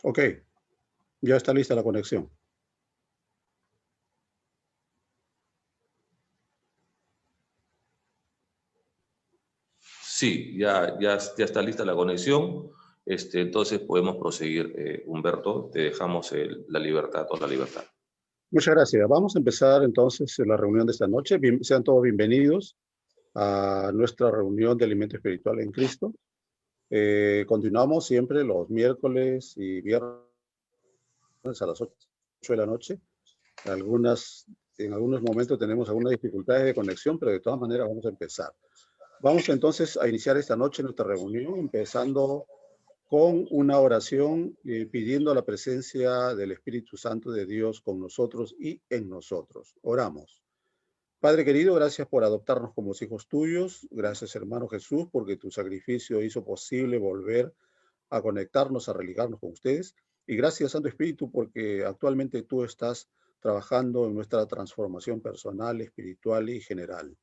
Ok, ya está lista la conexión. Sí, ya está lista la conexión. Entonces podemos proseguir. Humberto, te dejamos la libertad, toda la libertad. Muchas gracias. Vamos a empezar entonces la reunión de esta noche. Sean todos bienvenidos a nuestra reunión de alimento espiritual en Cristo. Continuamos siempre los miércoles y viernes a las 8 de la noche. En algunos momentos tenemos algunas dificultades de conexión, pero de todas maneras vamos a empezar. Vamos entonces a iniciar esta noche nuestra reunión, empezando con una oración pidiendo la presencia del Espíritu Santo de Dios con nosotros y en nosotros. Oramos. Padre querido, gracias por adoptarnos como hijos tuyos. Gracias, hermano Jesús, porque tu sacrificio hizo posible volver a conectarnos, a religarnos con ustedes. Y gracias, Santo Espíritu, porque actualmente tú estás trabajando en nuestra transformación personal, espiritual y general.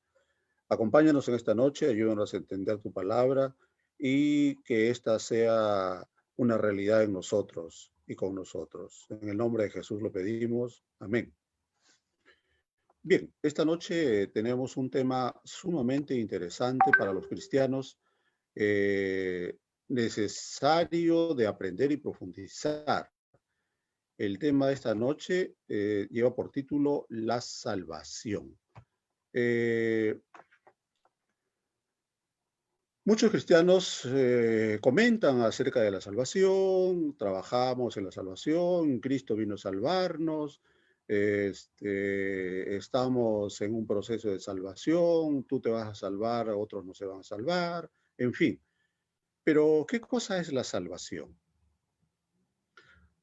Acompáñanos en esta noche, ayúdanos a entender tu palabra y que esta sea una realidad en nosotros y con nosotros. En el nombre de Jesús lo pedimos. Amén. Bien, esta noche tenemos un tema sumamente interesante para los cristianos, necesario de aprender y profundizar. El tema de esta noche lleva por título La salvación. Muchos cristianos comentan acerca de la salvación, trabajamos en la salvación, Cristo vino a salvarnos, estamos en un proceso de salvación, tú te vas a salvar, otros no se van a salvar, en fin. Pero, ¿qué cosa es la salvación?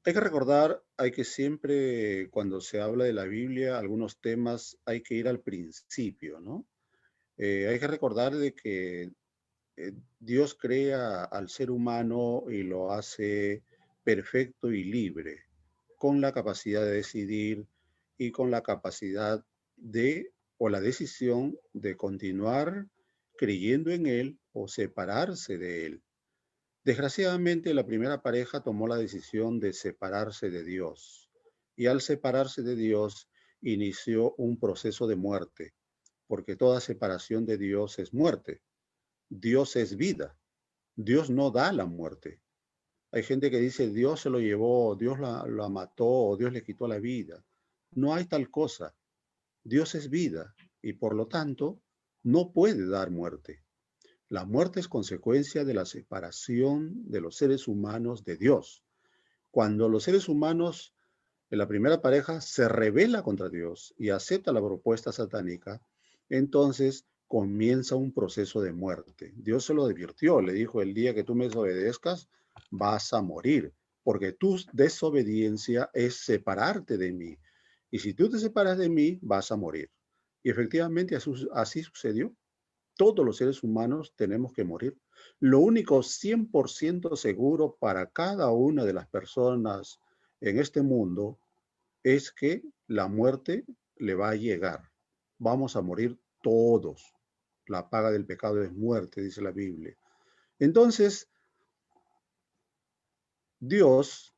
Hay que recordar, hay que siempre, cuando se habla de la Biblia, algunos temas, hay que ir al principio, ¿no? Hay que recordar de que Dios crea al ser humano y lo hace perfecto y libre, con la capacidad de decidir y con la capacidad de, o la decisión de continuar creyendo en Él o separarse de Él. Desgraciadamente, la primera pareja tomó la decisión de separarse de Dios y al separarse de Dios inició un proceso de muerte, porque toda separación de Dios es muerte. Dios es vida. Dios no da la muerte. Hay gente que dice Dios se lo llevó, Dios la mató o Dios le quitó la vida. No hay tal cosa. Dios es vida y por lo tanto no puede dar muerte. La muerte es consecuencia de la separación de los seres humanos de Dios. Cuando los seres humanos en la primera pareja se rebela contra Dios y acepta la propuesta satánica, entonces comienza un proceso de muerte. Dios se lo advirtió, le dijo, el día que tú me desobedezcas, vas a morir, porque tu desobediencia es separarte de mí. Y si tú te separas de mí, vas a morir. Y efectivamente así sucedió. Todos los seres humanos tenemos que morir. Lo único 100% seguro para cada una de las personas en este mundo es que la muerte le va a llegar. Vamos a morir todos. La paga del pecado es muerte, dice la Biblia. Entonces, Dios,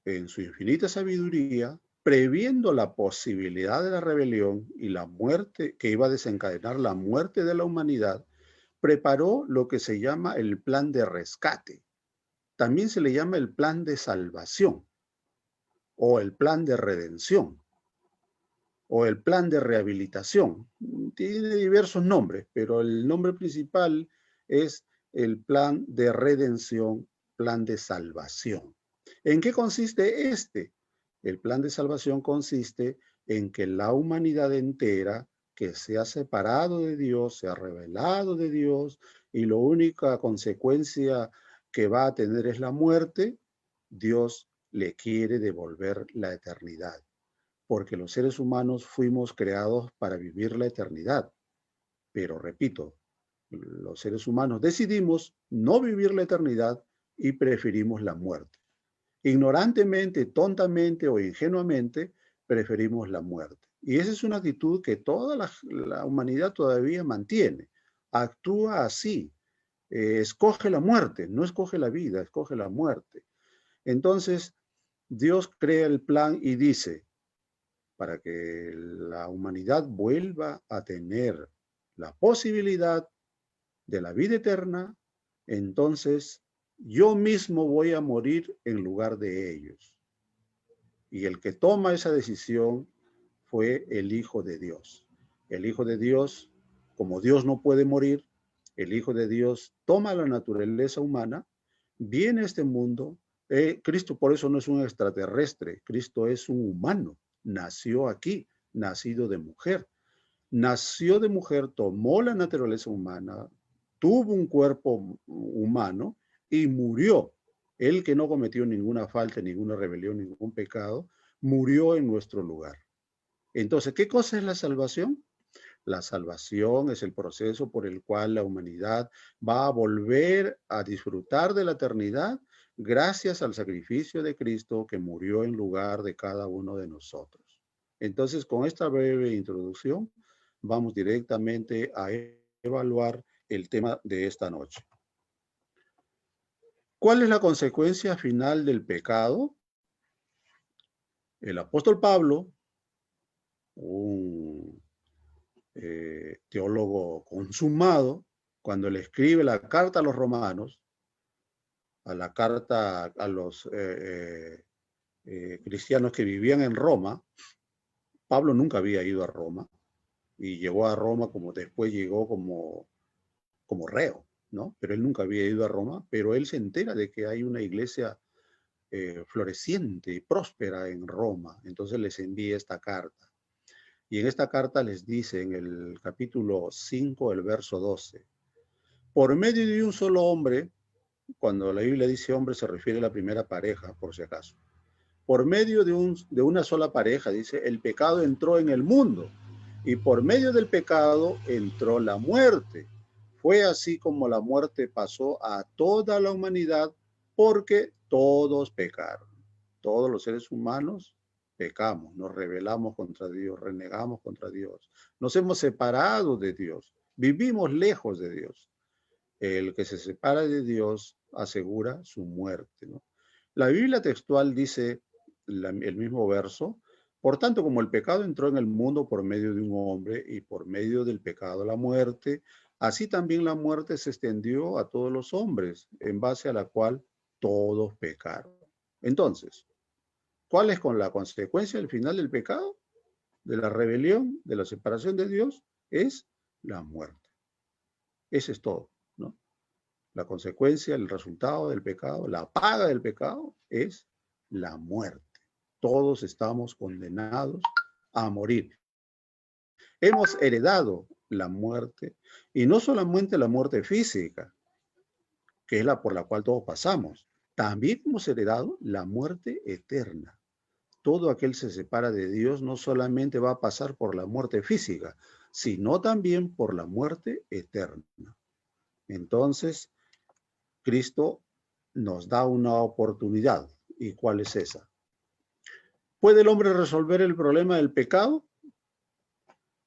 en su infinita sabiduría, previendo la posibilidad de la rebelión y la muerte que iba a desencadenar la muerte de la humanidad, preparó lo que se llama el plan de rescate. También se le llama el plan de salvación o el plan de redención o el plan de rehabilitación. Tiene diversos nombres, pero el nombre principal es el plan de redención, plan de salvación. ¿En qué consiste este? El plan de salvación consiste en que la humanidad entera que se ha separado de Dios, se ha revelado de Dios y la única consecuencia que va a tener es la muerte, Dios le quiere devolver la eternidad porque los seres humanos fuimos creados para vivir la eternidad. Pero repito, los seres humanos decidimos no vivir la eternidad y preferimos la muerte. Ignorantemente, tontamente o ingenuamente, preferimos la muerte. Y esa es una actitud que toda la humanidad todavía mantiene. Actúa así. Escoge la muerte, no escoge la vida, escoge la muerte. Entonces, Dios crea el plan y dice, para que la humanidad vuelva a tener la posibilidad de la vida eterna, entonces yo mismo voy a morir en lugar de ellos. Y el que toma esa decisión fue el Hijo de Dios. El Hijo de Dios, como Dios no puede morir, el Hijo de Dios toma la naturaleza humana, viene a este mundo. Cristo por eso no es un extraterrestre, Cristo es un humano, nació aquí, nacido de mujer. Nació de mujer, tomó la naturaleza humana, tuvo un cuerpo humano y murió. Él que no cometió ninguna falta, ninguna rebelión, ningún pecado, murió en nuestro lugar. Entonces, ¿qué cosa es la salvación? La salvación es el proceso por el cual la humanidad va a volver a disfrutar de la eternidad gracias al sacrificio de Cristo que murió en lugar de cada uno de nosotros. Entonces, con esta breve introducción, vamos directamente a evaluar el tema de esta noche. ¿Cuál es la consecuencia final del pecado? El apóstol Pablo, un teólogo consumado, cuando le escribe la carta a los romanos, a la carta a los cristianos que vivían en Roma, Pablo nunca había ido a Roma y llegó a Roma como después llegó como reo, ¿no? Pero él nunca había ido a Roma, pero él se entera de que hay una iglesia floreciente y próspera en Roma, entonces les envía esta carta. Y en esta carta les dice en el capítulo 5, el verso 12, por medio de un solo hombre, cuando la Biblia dice hombre se refiere a la primera pareja, por si acaso, por medio de una sola pareja, dice, el pecado entró en el mundo y por medio del pecado entró la muerte. Fue así como la muerte pasó a toda la humanidad porque todos pecaron. Todos los seres humanos pecamos, nos rebelamos contra Dios, renegamos contra Dios, nos hemos separado de Dios, vivimos lejos de Dios. El que se separa de Dios asegura su muerte, ¿no? La Biblia textual dice el mismo verso, por tanto, como el pecado entró en el mundo por medio de un hombre y por medio del pecado la muerte, así también la muerte se extendió a todos los hombres, en base a la cual todos pecaron. Entonces, ¿cuál es con la consecuencia al final del pecado? De la rebelión, de la separación de Dios, es la muerte. Ese es todo, ¿no? La consecuencia, el resultado del pecado, la paga del pecado es la muerte. Todos estamos condenados a morir. Hemos heredado la muerte y no solamente la muerte física, que es la por la cual todos pasamos, también hemos heredado la muerte eterna. Todo aquel se separa de Dios no solamente va a pasar por la muerte física, sino también por la muerte eterna. Entonces, Cristo nos da una oportunidad. ¿Y cuál es esa? ¿Puede el hombre resolver el problema del pecado?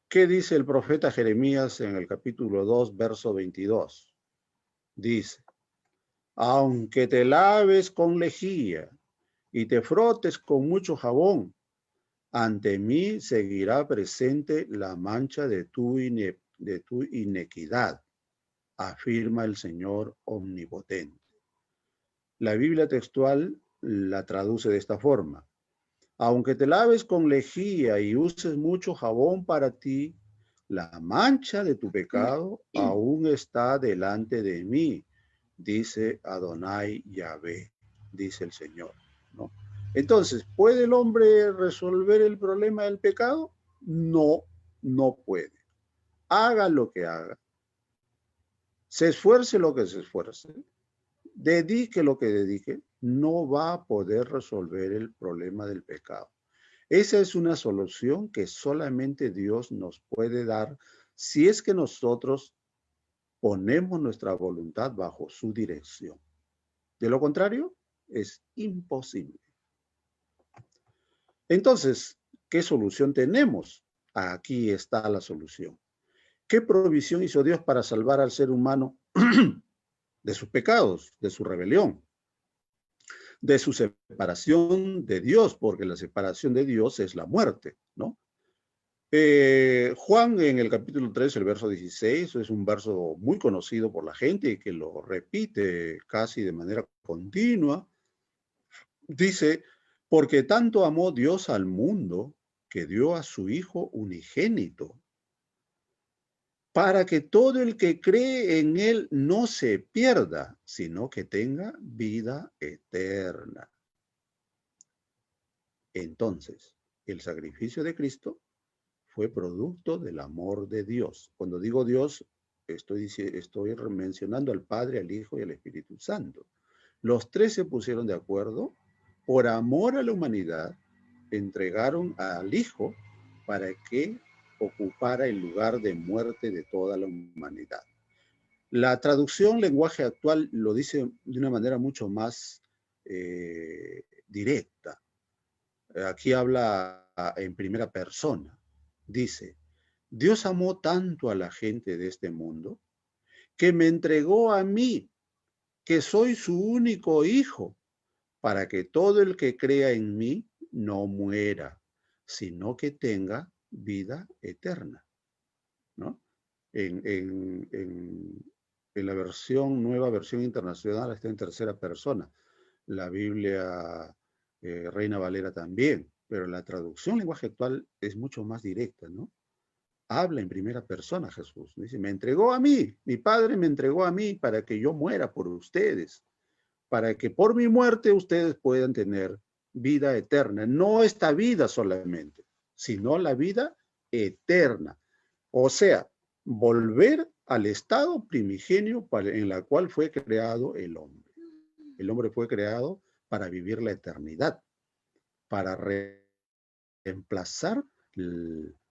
¿Qué dice el profeta Jeremías en el capítulo 2, verso 22? Dice, aunque te laves con lejía y te frotes con mucho jabón, ante mí seguirá presente la mancha de tu inequidad, afirma el Señor omnipotente. La Biblia textual la traduce de esta forma. Aunque te laves con lejía y uses mucho jabón para ti, la mancha de tu pecado aún está delante de mí, dice Adonai Yahvé, dice el Señor, ¿no? Entonces, ¿puede el hombre resolver el problema del pecado? No, no puede. Haga lo que haga. Se esfuerce lo que se esfuerce. Dedique lo que dedique. No va a poder resolver el problema del pecado. Esa es una solución que solamente Dios nos puede dar si es que nosotros ponemos nuestra voluntad bajo su dirección. De lo contrario, es imposible. Entonces, ¿qué solución tenemos? Aquí está la solución. ¿Qué provisión hizo Dios para salvar al ser humano de sus pecados, de su rebelión? de su separación de Dios, porque la separación de Dios es la muerte, ¿no? Juan en el capítulo 3, el verso 16, es un verso muy conocido por la gente y que lo repite casi de manera continua. Dice, porque tanto amó Dios al mundo que dio a su Hijo unigénito, para que todo el que cree en Él no se pierda, sino que tenga vida eterna. Entonces, el sacrificio de Cristo fue producto del amor de Dios. Cuando digo Dios, estoy mencionando al Padre, al Hijo y al Espíritu Santo. Los tres se pusieron de acuerdo, por amor a la humanidad, entregaron al Hijo para que ocupara el lugar de muerte de toda la humanidad. La traducción lenguaje actual lo dice de una manera mucho más directa. Aquí habla en primera persona. Dice, Dios amó tanto a la gente de este mundo que me entregó a mí, que soy su único hijo, para que todo el que crea en mí no muera, sino que tenga vida eterna, ¿no? En la nueva versión internacional está en tercera persona. La Biblia Reina Valera también, pero la traducción lenguaje actual es mucho más directa, ¿no? Habla en primera persona Jesús. Dice, me entregó a mí, mi Padre me entregó a mí para que yo muera por ustedes, para que por mi muerte ustedes puedan tener vida eterna. No esta vida solamente, sino la vida eterna. O sea, volver al estado primigenio en la cual fue creado el hombre. El hombre fue creado para vivir la eternidad, para reemplazar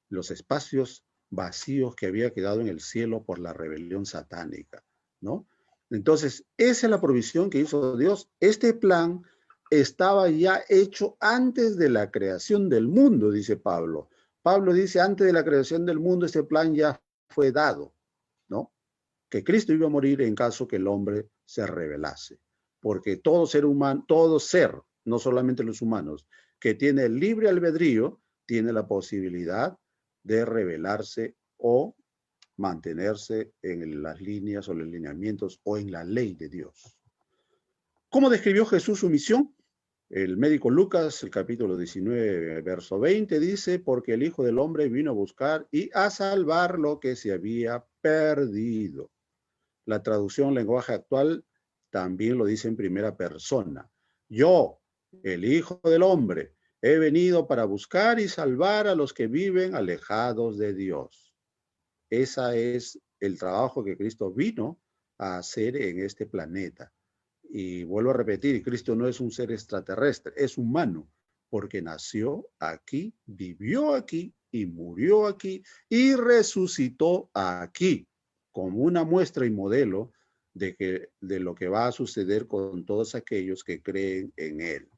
los espacios vacíos que había quedado en el cielo por la rebelión satánica, ¿no? Entonces, esa es la provisión que hizo Dios. Este plan estaba ya hecho antes de la creación del mundo, dice Pablo. Pablo dice, antes de la creación del mundo, este plan ya fue dado, ¿no? Que Cristo iba a morir en caso que el hombre se rebelase. Porque todo ser humano, todo ser, no solamente los humanos, que tiene el libre albedrío, tiene la posibilidad de rebelarse o mantenerse en las líneas o los lineamientos o en la ley de Dios. ¿Cómo describió Jesús su misión? El médico Lucas, el capítulo 19, verso 20, dice, porque el Hijo del Hombre vino a buscar y a salvar lo que se había perdido. La traducción lenguaje actual también lo dice en primera persona. Yo, el Hijo del Hombre, he venido para buscar y salvar a los que viven alejados de Dios. Ese es el trabajo que Cristo vino a hacer en este planeta. Y vuelvo a repetir, Cristo no es un ser extraterrestre, es humano, porque nació aquí, vivió aquí y murió aquí y resucitó aquí, como una muestra y modelo de lo que va a suceder con todos aquellos que creen en Él.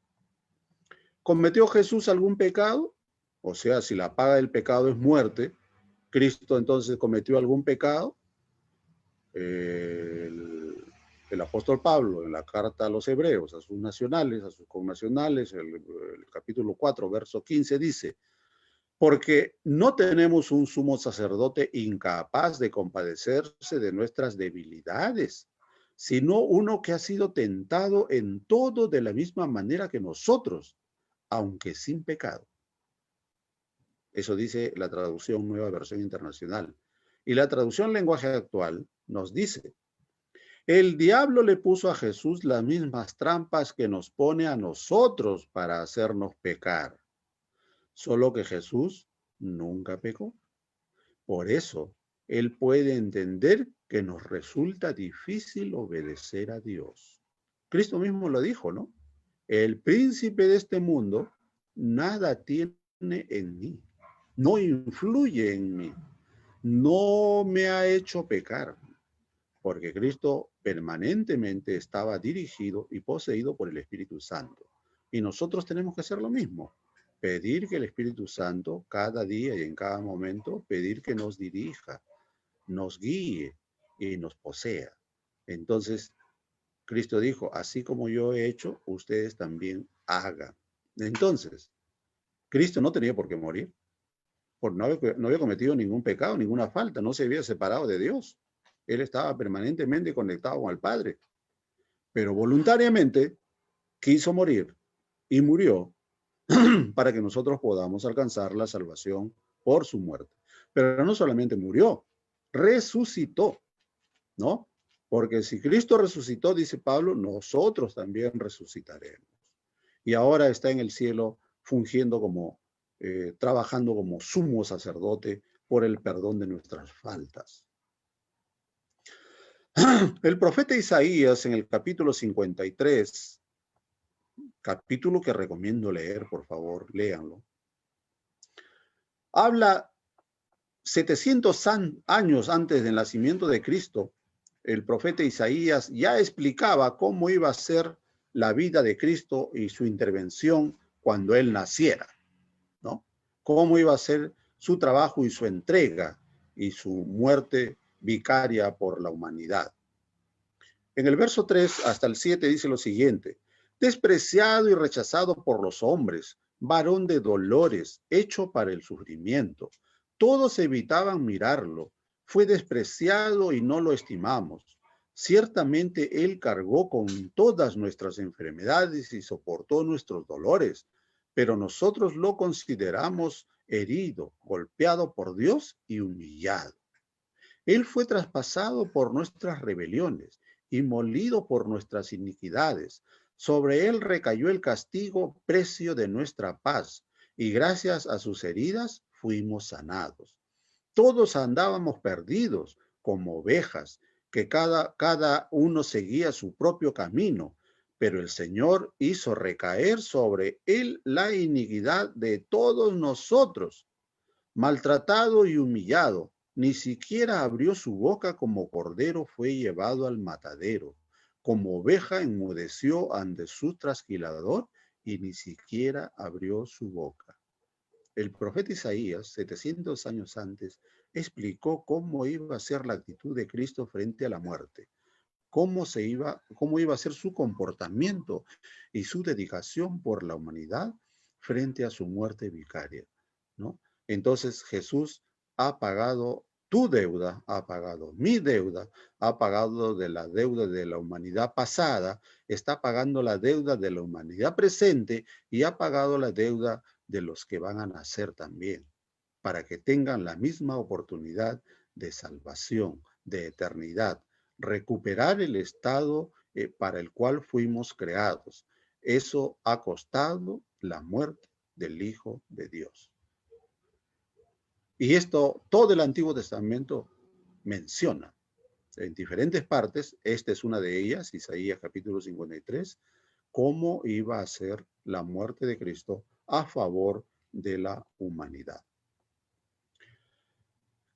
¿Cometió Jesús algún pecado? O sea, si la paga del pecado es muerte, ¿Cristo entonces cometió algún pecado? El apóstol Pablo en la carta a los hebreos, a sus nacionales, a sus connacionales, el capítulo 4, verso 15 dice, porque no tenemos un sumo sacerdote incapaz de compadecerse de nuestras debilidades, sino uno que ha sido tentado en todo de la misma manera que nosotros, aunque sin pecado. Eso dice la traducción Nueva Versión Internacional. Y la traducción lenguaje actual nos dice, el diablo le puso a Jesús las mismas trampas que nos pone a nosotros para hacernos pecar. Solo que Jesús nunca pecó. Por eso, Él puede entender que nos resulta difícil obedecer a Dios. Cristo mismo lo dijo, ¿no? El príncipe de este mundo nada tiene en mí, no influye en mí, no me ha hecho pecar, porque Cristo permanentemente estaba dirigido y poseído por el Espíritu Santo. Y nosotros tenemos que hacer lo mismo, pedir que el Espíritu Santo cada día y en cada momento, pedir que nos dirija, nos guíe y nos posea. Entonces, Cristo dijo, así como yo he hecho, ustedes también hagan. Entonces, Cristo no tenía por qué morir, porque no había cometido ningún pecado, ninguna falta, no se había separado de Dios. Él estaba permanentemente conectado con el Padre, pero voluntariamente quiso morir y murió para que nosotros podamos alcanzar la salvación por su muerte. Pero no solamente murió, resucitó, ¿no? Porque si Cristo resucitó, dice Pablo, nosotros también resucitaremos. Y ahora está en el cielo fungiendo como, trabajando como sumo sacerdote por el perdón de nuestras faltas. El profeta Isaías en el capítulo 53, capítulo que recomiendo leer, por favor, léanlo, habla 700 años antes del nacimiento de Cristo. El profeta Isaías ya explicaba cómo iba a ser la vida de Cristo y su intervención cuando él naciera, ¿no? Cómo iba a ser su trabajo y su entrega y su muerte vicaria por la humanidad. En el verso 3 hasta el 7 dice lo siguiente: despreciado y rechazado por los hombres, varón de dolores, hecho para el sufrimiento. Todos evitaban mirarlo. Fue despreciado y no lo estimamos. Ciertamente él cargó con todas nuestras enfermedades y soportó nuestros dolores, pero nosotros lo consideramos herido, golpeado por Dios y humillado. Él fue traspasado por nuestras rebeliones y molido por nuestras iniquidades. Sobre él recayó el castigo, precio de nuestra paz, y gracias a sus heridas fuimos sanados. Todos andábamos perdidos como ovejas, que cada uno seguía su propio camino, pero el Señor hizo recaer sobre él la iniquidad de todos nosotros. Maltratado y humillado, ni siquiera abrió su boca, como cordero fue llevado al matadero, como oveja enmudeció ante su trasquilador y ni siquiera abrió su boca. El profeta Isaías, 700 años antes, explicó cómo iba a ser la actitud de Cristo frente a la muerte, cómo iba a ser su comportamiento y su dedicación por la humanidad frente a su muerte vicaria, ¿no? Entonces Jesús ha pagado tu deuda, ha pagado mi deuda, ha pagado de la deuda de la humanidad pasada, está pagando la deuda de la humanidad presente y ha pagado la deuda de los que van a nacer también, para que tengan la misma oportunidad de salvación, de eternidad, recuperar el estado para el cual fuimos creados. Eso ha costado la muerte del Hijo de Dios. Y esto todo el Antiguo Testamento menciona en diferentes partes. Esta es una de ellas, Isaías capítulo 53, cómo iba a ser la muerte de Cristo a favor de la humanidad.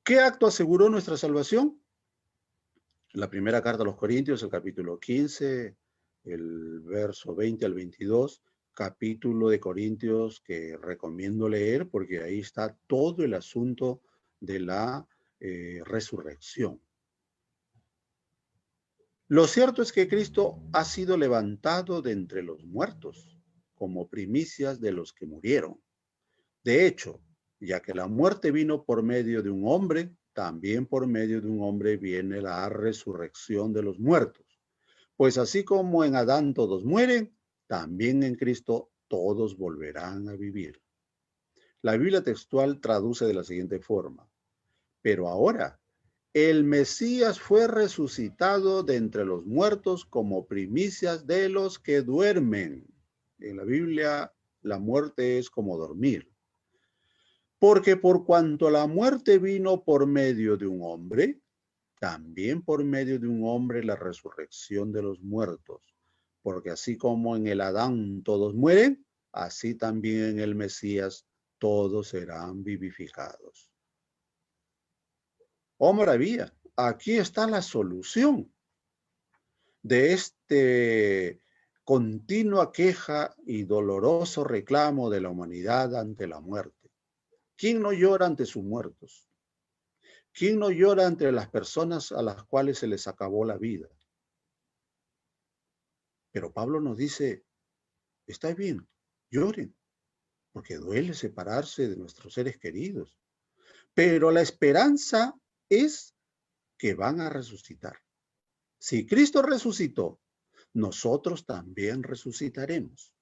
¿Qué acto aseguró nuestra salvación? La primera carta a los Corintios, el capítulo 15, el verso 20 al 22, capítulo de Corintios que recomiendo leer porque ahí está todo el asunto de la resurrección. Lo cierto es que Cristo ha sido levantado de entre los muertos como primicias de los que murieron. De hecho, ya que la muerte vino por medio de un hombre, también por medio de un hombre viene la resurrección de los muertos. Pues así como en Adán todos mueren, también en Cristo todos volverán a vivir. La Biblia textual traduce de la siguiente forma: pero ahora el Mesías fue resucitado de entre los muertos como primicias de los que duermen. En la Biblia, la muerte es como dormir. Porque por cuanto la muerte vino por medio de un hombre, también por medio de un hombre la resurrección de los muertos. Porque así como en el Adán todos mueren, así también en el Mesías todos serán vivificados. Oh, maravilla, aquí está la solución de este continua queja y doloroso reclamo de la humanidad ante la muerte. ¿Quién no llora ante sus muertos? ¿Quién no llora ante las personas a las cuales se les acabó la vida? Pero Pablo nos dice, está bien, lloren, porque duele separarse de nuestros seres queridos. Pero la esperanza es que van a resucitar. Si Cristo resucitó, nosotros también resucitaremos.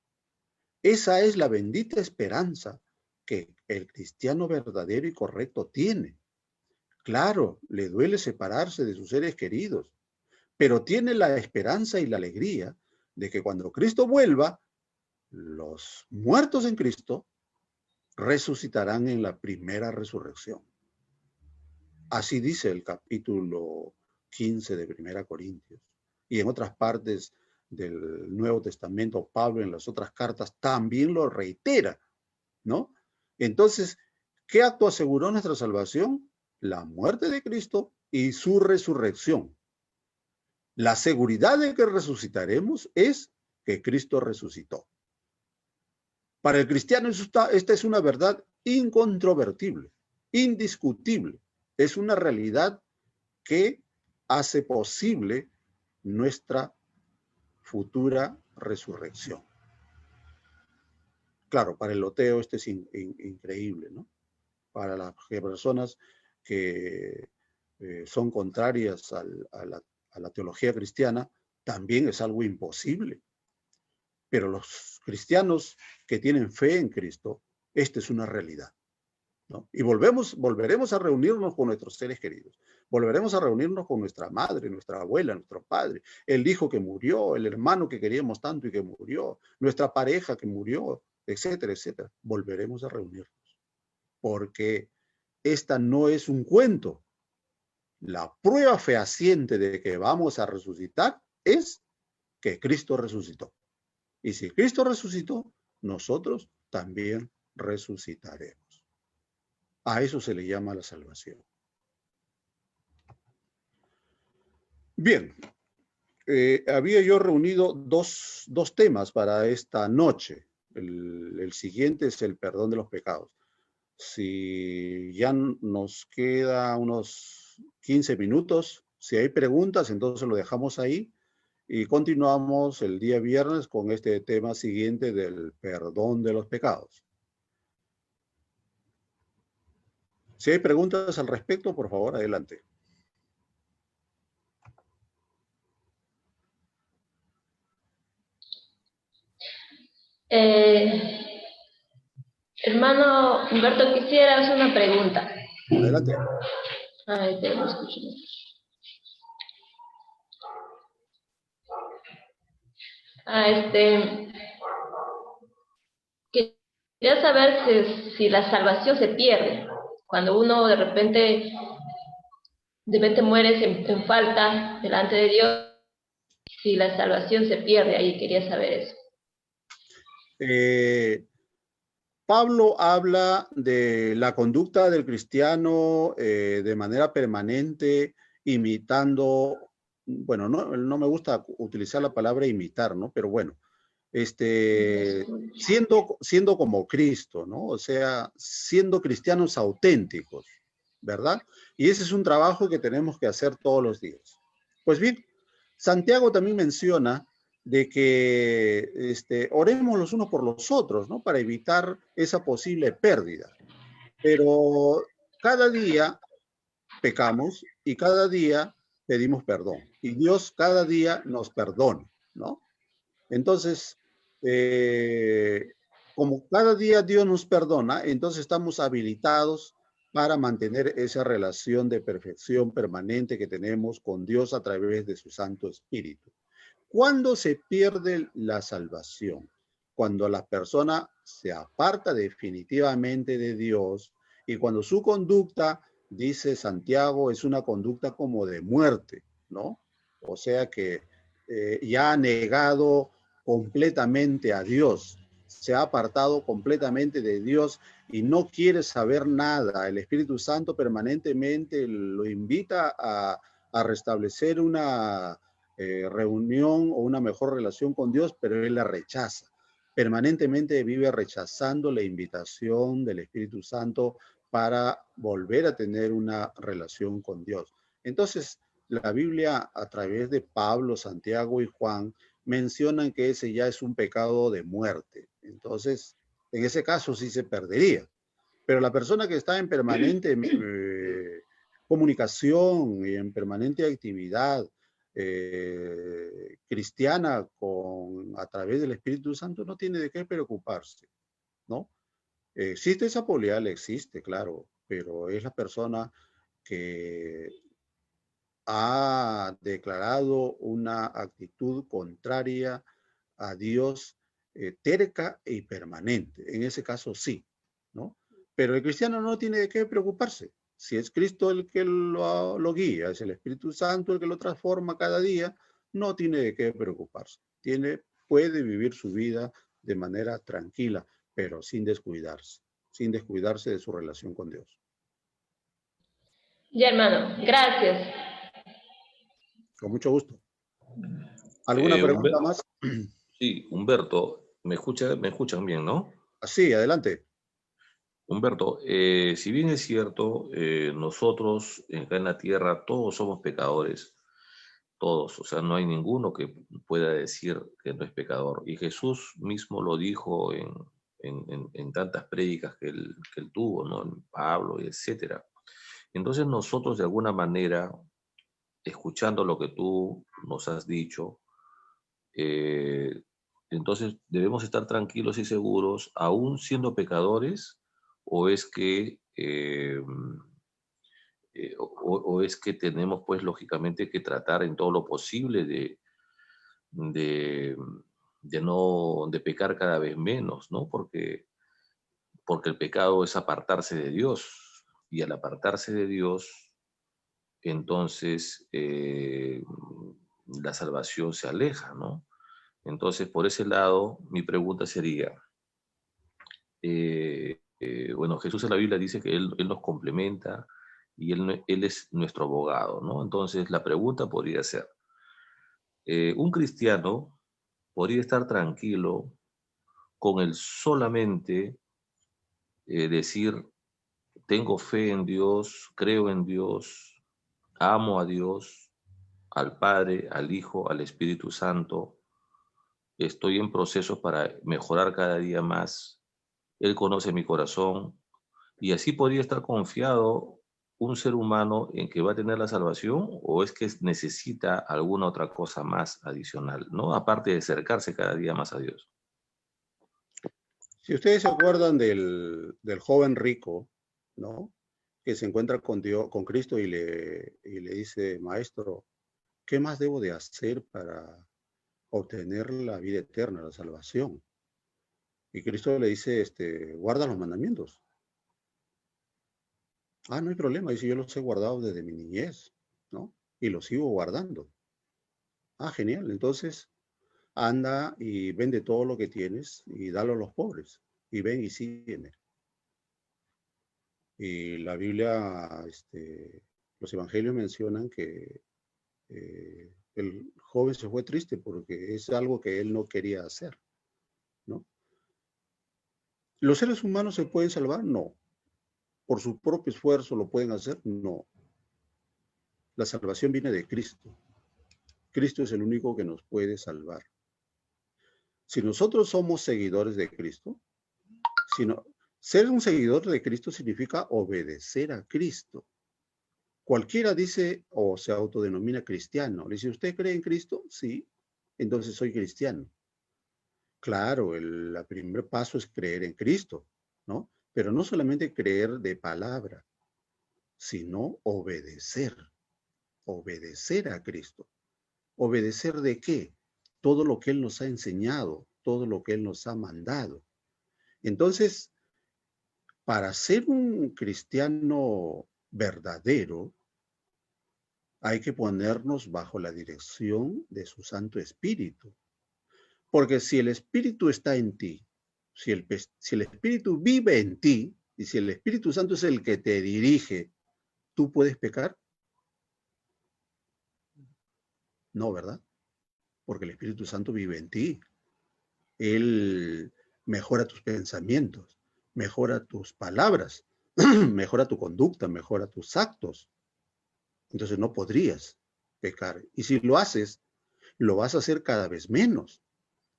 Esa es la bendita esperanza que el cristiano verdadero y correcto tiene. Claro, le duele separarse de sus seres queridos, pero tiene la esperanza y la alegría de que cuando Cristo vuelva, los muertos en Cristo resucitarán en la primera resurrección. Así dice el capítulo 15 de 1 Corintios. Y en otras partes del Nuevo Testamento, Pablo en las otras cartas también lo reitera, ¿no? Entonces, ¿qué acto aseguró nuestra salvación? La muerte de Cristo y su resurrección. La seguridad de que resucitaremos es que Cristo resucitó. Para el cristiano esta es una verdad incontrovertible, indiscutible. Es una realidad que hace posible nuestra futura resurrección. Claro, para el ateo esto es increíble, ¿no? Para las personas que son contrarias a la teología cristiana, también es algo imposible. Pero los cristianos que tienen fe en Cristo, esta es una realidad, ¿no? Y volveremos a reunirnos con nuestros seres queridos. Volveremos a reunirnos con nuestra madre, nuestra abuela, nuestro padre, el hijo que murió, el hermano que queríamos tanto y que murió, nuestra pareja que murió, etcétera, etcétera. Volveremos a reunirnos. Porque esta no es un cuento. La prueba fehaciente de que vamos a resucitar es que Cristo resucitó. Y si Cristo resucitó, nosotros también resucitaremos. A eso se le llama la salvación. Bien, había yo reunido dos temas para esta noche. El siguiente es el perdón de los pecados. Si ya nos queda unos 15 minutos, si hay preguntas, entonces lo dejamos ahí y continuamos el día viernes con este tema siguiente del perdón de los pecados. Si hay preguntas al respecto, por favor, adelante. Hermano Humberto, quisiera hacer una pregunta. Adelante. Ay, te lo escucho. Quería saber si la salvación se pierde. Cuando uno de repente mueres en falta delante de Dios, si la salvación se pierde ahí, quería saber eso. Pablo habla de la conducta del cristiano de manera permanente, imitando, bueno, no me gusta utilizar la palabra imitar, ¿no? Pero bueno, siendo como Cristo, ¿no? O sea, siendo cristianos auténticos, ¿verdad? Y ese es un trabajo que tenemos que hacer todos los días. Pues bien, Santiago también menciona de que oremos los unos por los otros, ¿no? Para evitar esa posible pérdida. Pero cada día pecamos y cada día pedimos perdón. Y Dios cada día nos perdona, ¿no? Entonces, como cada día Dios nos perdona, entonces estamos habilitados para mantener esa relación de perfección permanente que tenemos con Dios a través de su Santo Espíritu. ¿Cuándo se pierde la salvación? Cuando la persona se aparta definitivamente de Dios y cuando su conducta, dice Santiago, es una conducta como de muerte, ¿no? O sea que ya ha negado completamente a Dios, se ha apartado completamente de Dios y no quiere saber nada. El Espíritu Santo permanentemente lo invita a restablecer una reunión o una mejor relación con Dios, pero él la rechaza. Permanentemente vive rechazando la invitación del Espíritu Santo para volver a tener una relación con Dios. Entonces, la Biblia, a través de Pablo, Santiago y Juan, mencionan que ese ya es un pecado de muerte. Entonces, en ese caso sí se perdería. Pero la persona que está en permanente comunicación y en permanente actividad cristiana a través del Espíritu Santo no tiene de qué preocuparse, ¿no? Existe esa polial, existe, claro, pero es la persona que ha declarado una actitud contraria a Dios, terca y permanente. En ese caso sí, ¿no? Pero el cristiano no tiene de qué preocuparse. Si es Cristo el que lo guía, es el Espíritu Santo el que lo transforma cada día, no tiene de qué preocuparse. Puede vivir su vida de manera tranquila, pero sin descuidarse de su relación con Dios. Ya, hermano, gracias. Con mucho gusto. ¿Alguna pregunta más? Sí, Humberto, ¿me escuchan bien, no? Sí, adelante. Humberto, si bien es cierto, nosotros acá en la tierra todos somos pecadores, todos, o sea, no hay ninguno que pueda decir que no es pecador. Y Jesús mismo lo dijo en tantas prédicas que él tuvo, ¿no? En Pablo, y etcétera. Entonces nosotros de alguna manera, escuchando lo que tú nos has dicho, entonces debemos estar tranquilos y seguros, aún siendo pecadores, o es que o es que tenemos pues lógicamente que tratar en todo lo posible de, de pecar cada vez menos, ¿no? Porque el pecado es apartarse de Dios, y al apartarse de Dios, entonces la salvación se aleja, ¿no? Entonces, por ese lado, mi pregunta sería, bueno, Jesús en la Biblia dice que Él nos complementa y él es nuestro abogado, ¿no? Entonces, la pregunta podría ser, ¿un cristiano podría estar tranquilo con el solamente decir, tengo fe en Dios, creo en Dios, amo a Dios, al Padre, al Hijo, al Espíritu Santo, estoy en procesos para mejorar cada día más, Él conoce mi corazón, y así podría estar confiado un ser humano en que va a tener la salvación, o es que necesita alguna otra cosa más adicional, ¿no? Aparte de acercarse cada día más a Dios? Si ustedes se acuerdan del joven rico, ¿no? Que se encuentra con Dios, con Cristo y le dice, maestro, ¿qué más debo de hacer para obtener la vida eterna, la salvación? Y Cristo le dice, guarda los mandamientos. Ah, no hay problema, dice, yo los he guardado desde mi niñez, ¿no? Y los sigo guardando. Ah, genial, entonces anda y vende todo lo que tienes y dalo a los pobres. Y ven y sígueme. Y la Biblia, los evangelios mencionan que el joven se fue triste porque es algo que él no quería hacer, ¿no? ¿Los seres humanos se pueden salvar? No. ¿Por su propio esfuerzo lo pueden hacer? No. La salvación viene de Cristo. Cristo es el único que nos puede salvar. Si nosotros somos seguidores de Cristo, ser un seguidor de Cristo significa obedecer a Cristo. Cualquiera dice o se autodenomina cristiano. Le dice, ¿usted cree en Cristo? Sí, entonces soy cristiano. Claro, el primer paso es creer en Cristo, ¿no? Pero no solamente creer de palabra, sino obedecer a Cristo. ¿Obedecer de qué? Todo lo que Él nos ha enseñado, todo lo que Él nos ha mandado. Entonces, para ser un cristiano verdadero, hay que ponernos bajo la dirección de su Santo Espíritu. Porque si el Espíritu está en ti, si el Espíritu vive en ti, y si el Espíritu Santo es el que te dirige, ¿tú puedes pecar? No, ¿verdad? Porque el Espíritu Santo vive en ti. Él mejora tus pensamientos, mejora tus palabras, mejora tu conducta, mejora tus actos. Entonces no podrías pecar. Y si lo haces, lo vas a hacer cada vez menos,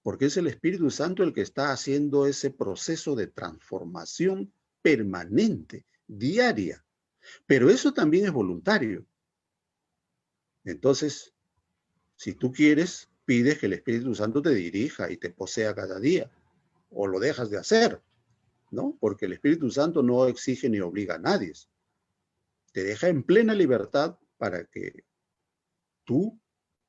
porque es el Espíritu Santo el que está haciendo ese proceso de transformación permanente, diaria. Pero eso también es voluntario. Entonces, si tú quieres, pides que el Espíritu Santo te dirija y te posea cada día, o lo dejas de hacer, ¿no? Porque el Espíritu Santo no exige ni obliga a nadie. Te deja en plena libertad para que tú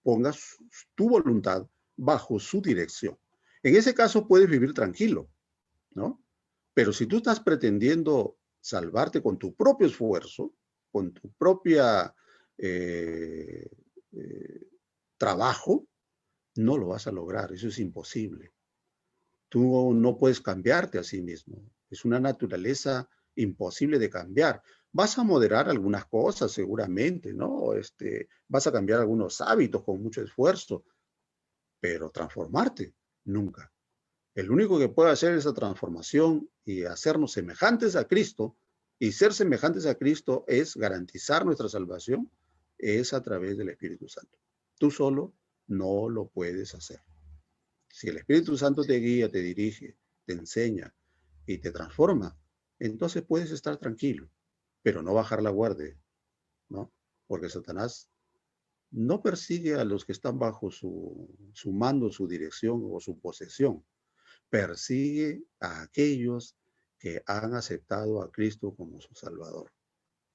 pongas tu voluntad bajo su dirección. En ese caso puedes vivir tranquilo, ¿no? Pero si tú estás pretendiendo salvarte con tu propio esfuerzo, con tu propia trabajo, no lo vas a lograr. Eso es imposible. Tú no puedes cambiarte a sí mismo. Es una naturaleza imposible de cambiar. Vas a moderar algunas cosas seguramente, ¿no? Vas a cambiar algunos hábitos con mucho esfuerzo, pero transformarte, nunca. El único que puede hacer esa transformación y hacernos semejantes a Cristo, y ser semejantes a Cristo es garantizar nuestra salvación, es a través del Espíritu Santo. Tú solo no lo puedes hacer. Si el Espíritu Santo te guía, te dirige, te enseña y te transforma, entonces puedes estar tranquilo, pero no bajar la guardia, ¿no? Porque Satanás no persigue a los que están bajo su mando, su dirección o su posesión. Persigue a aquellos que han aceptado a Cristo como su Salvador.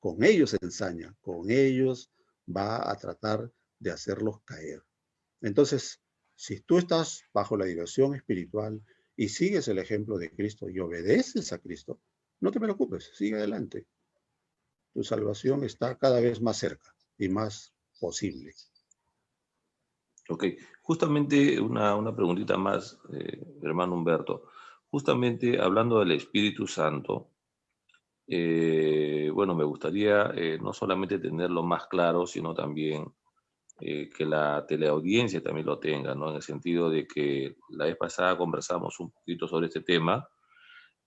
Con ellos se ensaña, con ellos va a tratar de hacerlos caer. Entonces, si tú estás bajo la dirección espiritual y sigues el ejemplo de Cristo y obedeces a Cristo, no te preocupes, sigue adelante. Tu salvación está cada vez más cerca y más posible. Ok, justamente una preguntita más, hermano Humberto. Justamente hablando del Espíritu Santo, bueno, me gustaría no solamente tenerlo más claro, sino también que la teleaudiencia también lo tenga, ¿no? En el sentido de que la vez pasada conversamos un poquito sobre este tema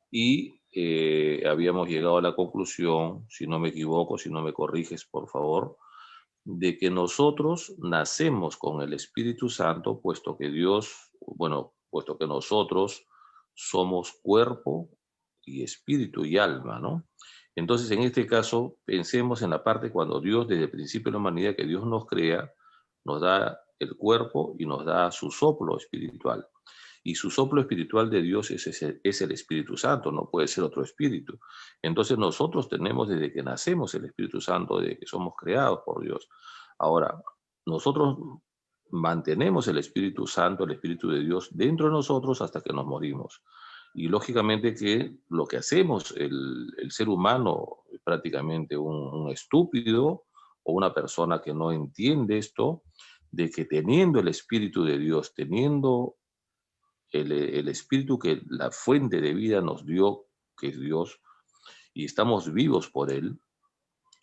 y habíamos llegado a la conclusión, si no me equivoco, si no me corriges, por favor, de que nosotros nacemos con el Espíritu Santo, puesto que Dios, bueno, puesto que nosotros somos cuerpo y espíritu y alma, ¿no? Entonces, en este caso, pensemos en la parte cuando Dios, desde el principio de la humanidad, que Dios nos crea, nos da el cuerpo y nos da su soplo espiritual. Y su soplo espiritual de Dios es el Espíritu Santo, no puede ser otro espíritu. Entonces nosotros tenemos desde que nacemos el Espíritu Santo, desde que somos creados por Dios. Ahora, nosotros mantenemos el Espíritu Santo, el Espíritu de Dios dentro de nosotros hasta que nos morimos. Y lógicamente que lo que hacemos, el ser humano, es prácticamente un estúpido o una persona que no entiende esto, de que teniendo el Espíritu de Dios, teniendo el Espíritu que la fuente de vida nos dio, que es Dios, y estamos vivos por Él,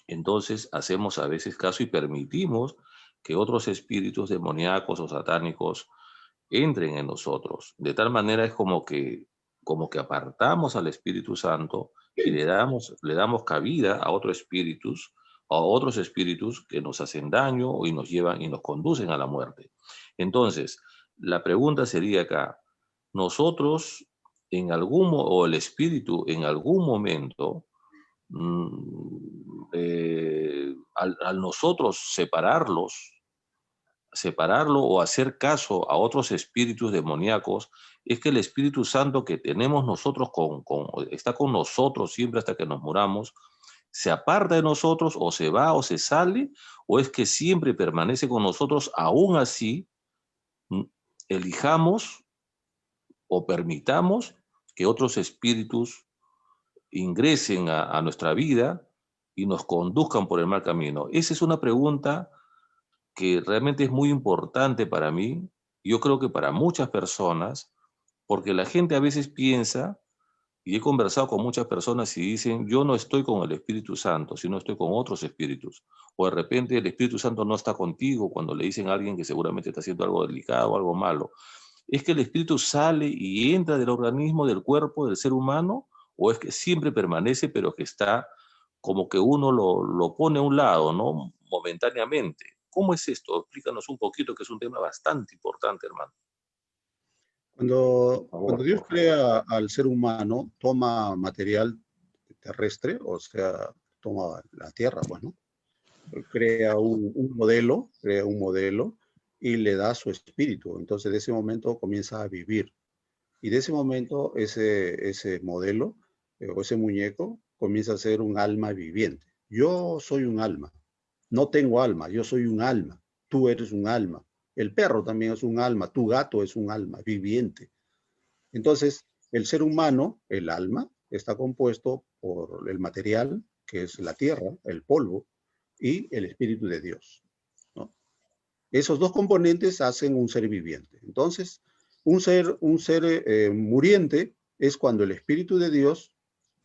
entonces hacemos a veces caso y permitimos que otros espíritus demoníacos o satánicos entren en nosotros. De tal manera es como que apartamos al Espíritu Santo y le damos cabida a otros espíritus que nos hacen daño y nos llevan y nos conducen a la muerte. Entonces, la pregunta sería acá, nosotros o el espíritu en algún momento, al nosotros separarlo o hacer caso a otros espíritus demoníacos, es que el Espíritu Santo que tenemos nosotros está con nosotros siempre hasta que nos muramos, se aparta de nosotros o se va o se sale, o es que siempre permanece con nosotros, aún así elijamos o permitamos que otros espíritus ingresen a nuestra vida y nos conduzcan por el mal camino. Esa es una pregunta que realmente es muy importante para mí, yo creo que para muchas personas, porque la gente a veces piensa, y he conversado con muchas personas y dicen, yo no estoy con el Espíritu Santo, sino estoy con otros espíritus. O de repente el Espíritu Santo no está contigo cuando le dicen a alguien que seguramente está haciendo algo delicado o algo malo. ¿Es que el espíritu sale y entra del organismo, del cuerpo, del ser humano? ¿O es que siempre permanece, pero que está como que uno lo pone a un lado, ¿no? Momentáneamente. ¿Cómo es esto? Explícanos un poquito, que es un tema bastante importante, hermano. Cuando Dios crea al ser humano, toma material terrestre, o sea, toma la tierra, pues, ¿no? Crea un modelo y le da su espíritu. Entonces, de ese momento comienza a vivir. Y de ese momento, ese modelo o ese muñeco comienza a ser un alma viviente. Yo soy un alma. No tengo alma, yo soy un alma. Tú eres un alma. El perro también es un alma. Tu gato es un alma viviente. Entonces, el ser humano, el alma, está compuesto por el material, que es la tierra, el polvo, y el Espíritu de Dios, ¿no? Esos dos componentes hacen un ser viviente. Entonces, un ser muriente es cuando el Espíritu de Dios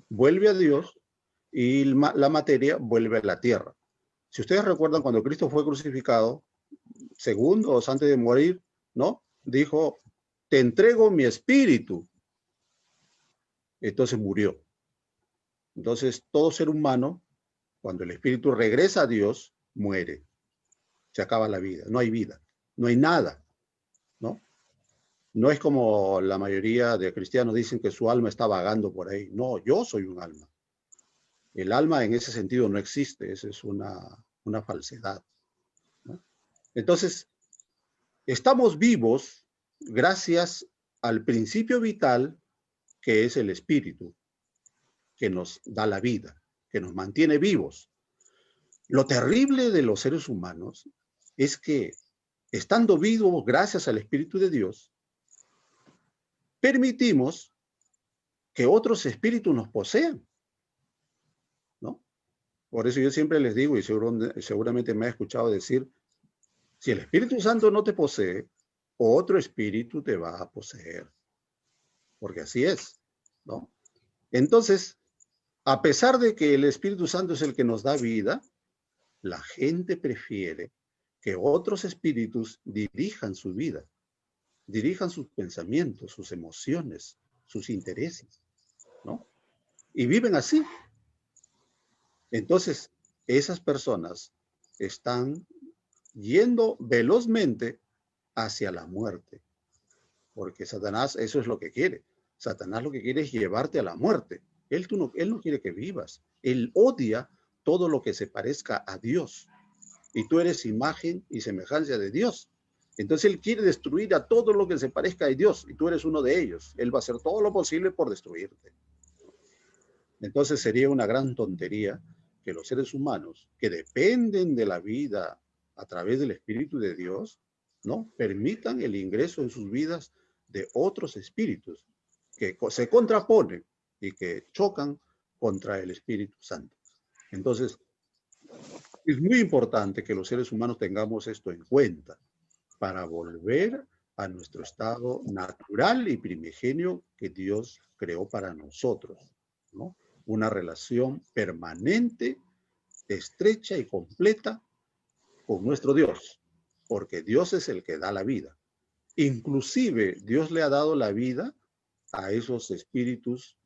vuelve a Dios y la materia vuelve a la tierra. Si ustedes recuerdan, cuando Cristo fue crucificado, segundos antes de morir, ¿no? Dijo, te entrego mi espíritu. Entonces murió. Entonces, todo ser humano, cuando el espíritu regresa a Dios, muere. Se acaba la vida. No hay vida. No hay nada, ¿no? No es como la mayoría de cristianos dicen que su alma está vagando por ahí. No, yo soy un alma. El alma en ese sentido no existe. Esa es una falsedad, ¿no? Entonces, estamos vivos gracias al principio vital que es el espíritu, que nos da la vida, que nos mantiene vivos. Lo terrible de los seres humanos es que, estando vivos gracias al Espíritu de Dios, permitimos que otros espíritus nos posean, ¿no? Por eso yo siempre les digo, y seguramente me ha escuchado decir, si el Espíritu Santo no te posee, otro espíritu te va a poseer, porque así es, ¿no? Entonces, a pesar de que el Espíritu Santo es el que nos da vida, la gente prefiere que otros espíritus dirijan su vida, dirijan sus pensamientos, sus emociones, sus intereses, ¿no? Y viven así. Entonces, esas personas están yendo velozmente hacia la muerte, porque Satanás eso es lo que quiere. Satanás lo que quiere es llevarte a la muerte. Él no quiere que vivas. Él odia todo lo que se parezca a Dios. Y tú eres imagen y semejanza de Dios. Entonces Él quiere destruir a todo lo que se parezca a Dios y tú eres uno de ellos. Él va a hacer todo lo posible por destruirte. Entonces sería una gran tontería que los seres humanos que dependen de la vida a través del Espíritu de Dios, ¿no? Permitan el ingreso en sus vidas de otros espíritus que se contraponen y que chocan contra el Espíritu Santo. Entonces, es muy importante que los seres humanos tengamos esto en cuenta para volver a nuestro estado natural y primigenio que Dios creó para nosotros, ¿no? Una relación permanente, estrecha y completa con nuestro Dios, porque Dios es el que da la vida. Inclusive Dios le ha dado la vida a esos espíritus,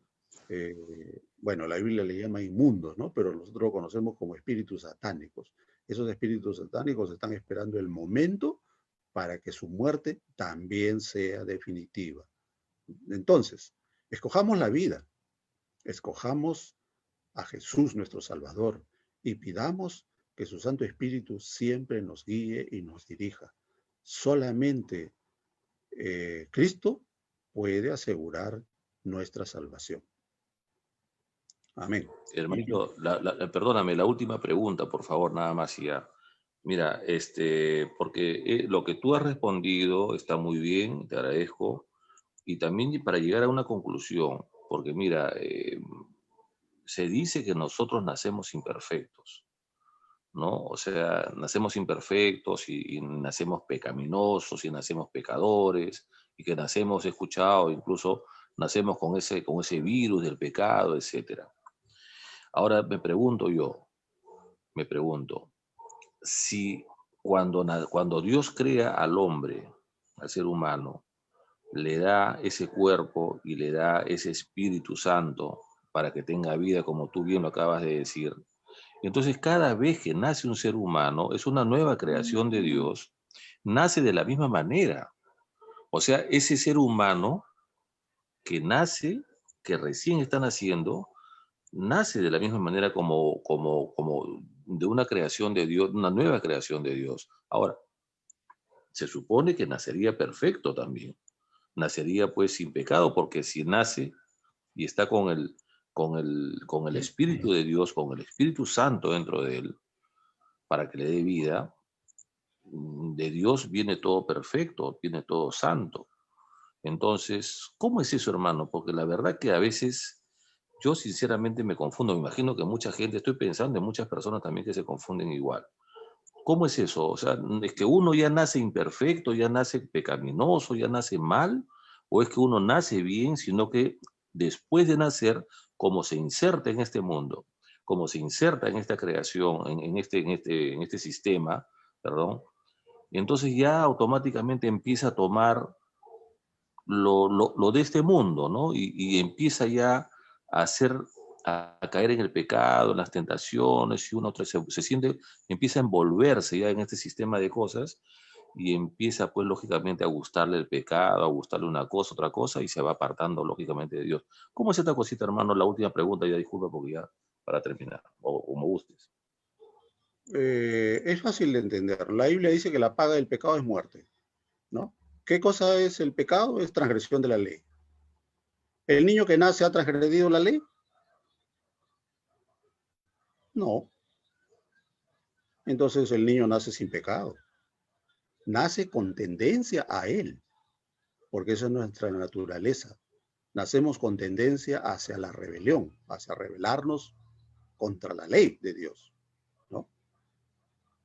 bueno, la Biblia le llama inmundos, ¿no? Pero nosotros lo conocemos como espíritus satánicos. Esos espíritus satánicos están esperando el momento para que su muerte también sea definitiva. Entonces, escojamos la vida, escojamos a Jesús nuestro Salvador y pidamos que su Santo Espíritu siempre nos guíe y nos dirija. Solamente Cristo puede asegurar nuestra salvación. Amén. Hermanito, perdóname, la última pregunta, por favor, nada más y ya. Mira, porque lo que tú has respondido está muy bien, te agradezco, y también para llegar a una conclusión, porque mira, se dice que nosotros nacemos imperfectos, ¿no? O sea, nacemos imperfectos y nacemos pecaminosos y nacemos pecadores, y que nacemos, he escuchado, incluso nacemos con ese virus del pecado, etcétera. Ahora me pregunto, si cuando Dios crea al hombre, al ser humano, le da ese cuerpo y le da ese Espíritu Santo para que tenga vida, como tú bien lo acabas de decir, Entonces, cada vez que nace un ser humano, es una nueva creación de Dios, nace de la misma manera. O sea, ese ser humano que nace, que recién está naciendo, nace de la misma manera como de una creación de Dios, una nueva creación de Dios. Ahora, se supone que nacería perfecto también. Nacería pues sin pecado, porque si nace y está con el Espíritu de Dios, con el Espíritu Santo dentro de él, para que le dé vida, de Dios viene todo perfecto, viene todo santo. Entonces, ¿cómo es eso, hermano? Porque la verdad que a veces yo sinceramente me confundo. Me imagino que mucha gente, estoy pensando en muchas personas también que se confunden igual. ¿Cómo es eso? O sea, ¿es que uno ya nace imperfecto, ya nace pecaminoso, ya nace mal? ¿O es que uno nace bien, sino que después de nacer, como se inserta en este mundo, como se inserta en esta creación, en este sistema, perdón, y entonces ya automáticamente empieza a tomar lo de este mundo, ¿no? Y empieza ya a hacer, a caer en el pecado, en las tentaciones, y uno se siente, empieza a envolverse ya en este sistema de cosas y empieza pues lógicamente a gustarle el pecado, a gustarle una cosa, otra cosa, y se va apartando lógicamente de Dios. ¿Cómo es esta cosita, hermano? La última pregunta, ya disculpa porque ya para terminar, o como gustes. Es fácil de entender. La Biblia dice que la paga del pecado es muerte, ¿no? ¿Qué cosa es el pecado? Es transgresión de la ley. ¿El niño que nace ha transgredido la ley? No. Entonces el niño nace sin pecado. Nace con tendencia a él, porque esa es nuestra naturaleza. Nacemos con tendencia hacia la rebelión, hacia rebelarnos contra la ley de Dios, ¿no?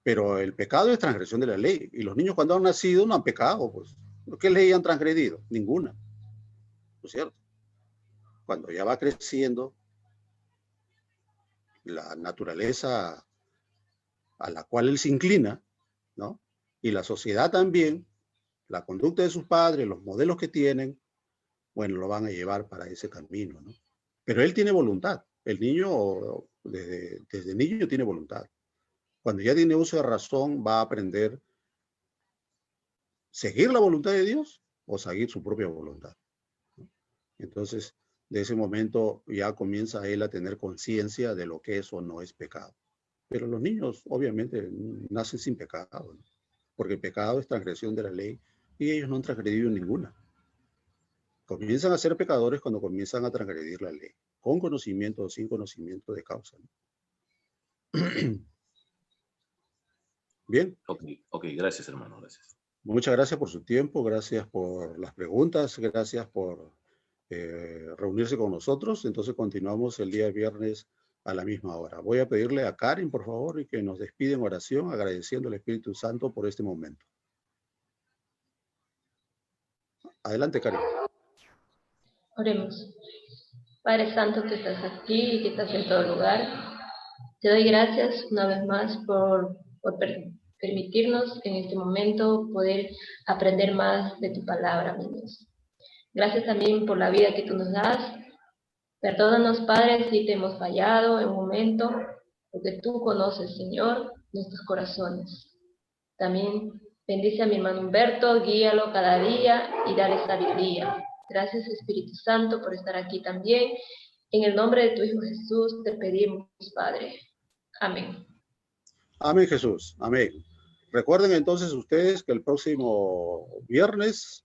Pero el pecado es transgresión de la ley. Y los niños cuando han nacido no han pecado, pues. ¿Qué ley han transgredido? Ninguna, ¿no es cierto? Cuando ya va creciendo, la naturaleza a la cual él se inclina, ¿no? Y la sociedad también, la conducta de sus padres, los modelos que tienen, bueno, lo van a llevar para ese camino, ¿no? Pero él tiene voluntad. El niño, desde niño, tiene voluntad. Cuando ya tiene uso de razón, va a aprender seguir la voluntad de Dios o seguir su propia voluntad, ¿no? Entonces, de ese momento ya comienza él a tener conciencia de lo que es o no es pecado. Pero los niños, obviamente, nacen sin pecado, ¿no? Porque el pecado es transgresión de la ley y ellos no han transgredido ninguna. Comienzan a ser pecadores cuando comienzan a transgredir la ley, con conocimiento o sin conocimiento de causa, ¿no? Bien. Ok, gracias, hermano, gracias. Muchas gracias por su tiempo, gracias por las preguntas, gracias por reunirse con nosotros. Entonces continuamos el día viernes a la misma hora. Voy a pedirle a Karen, por favor, y que nos despide en oración, agradeciendo al Espíritu Santo por este momento. Adelante, Karen. Oremos. Padre Santo que estás aquí y que estás en todo lugar, te doy gracias una vez más por permitirnos en este momento poder aprender más de tu palabra, mi Dios. Gracias también por la vida que tú nos das. Perdónanos, Padre, si te hemos fallado en un momento, porque tú conoces, Señor, nuestros corazones. También bendice a mi hermano Humberto, guíalo cada día y dale sabiduría. Gracias, Espíritu Santo, por estar aquí también. En el nombre de tu Hijo Jesús te pedimos, Padre. Amén. Amén, Jesús. Amén. Recuerden entonces ustedes que el próximo viernes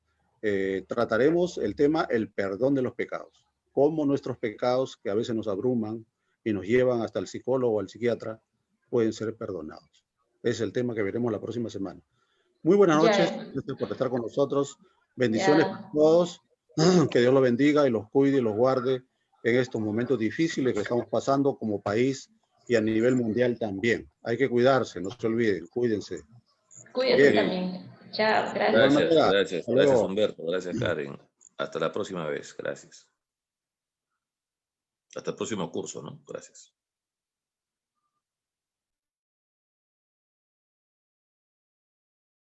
trataremos el tema el perdón de los pecados. Cómo nuestros pecados, que a veces nos abruman y nos llevan hasta el psicólogo o al psiquiatra, pueden ser perdonados. Es el tema que veremos la próxima semana. Muy buenas noches. Gracias por estar con nosotros. Bendiciones para todos. Que Dios los bendiga y los cuide y los guarde en estos momentos difíciles que estamos pasando como país y a nivel mundial también. Hay que cuidarse, no se olviden, cuídense. Cuídense también. Chao, gracias. Gracias Humberto, gracias Karen. Hasta la próxima vez, gracias. Hasta el próximo curso, ¿no? Gracias.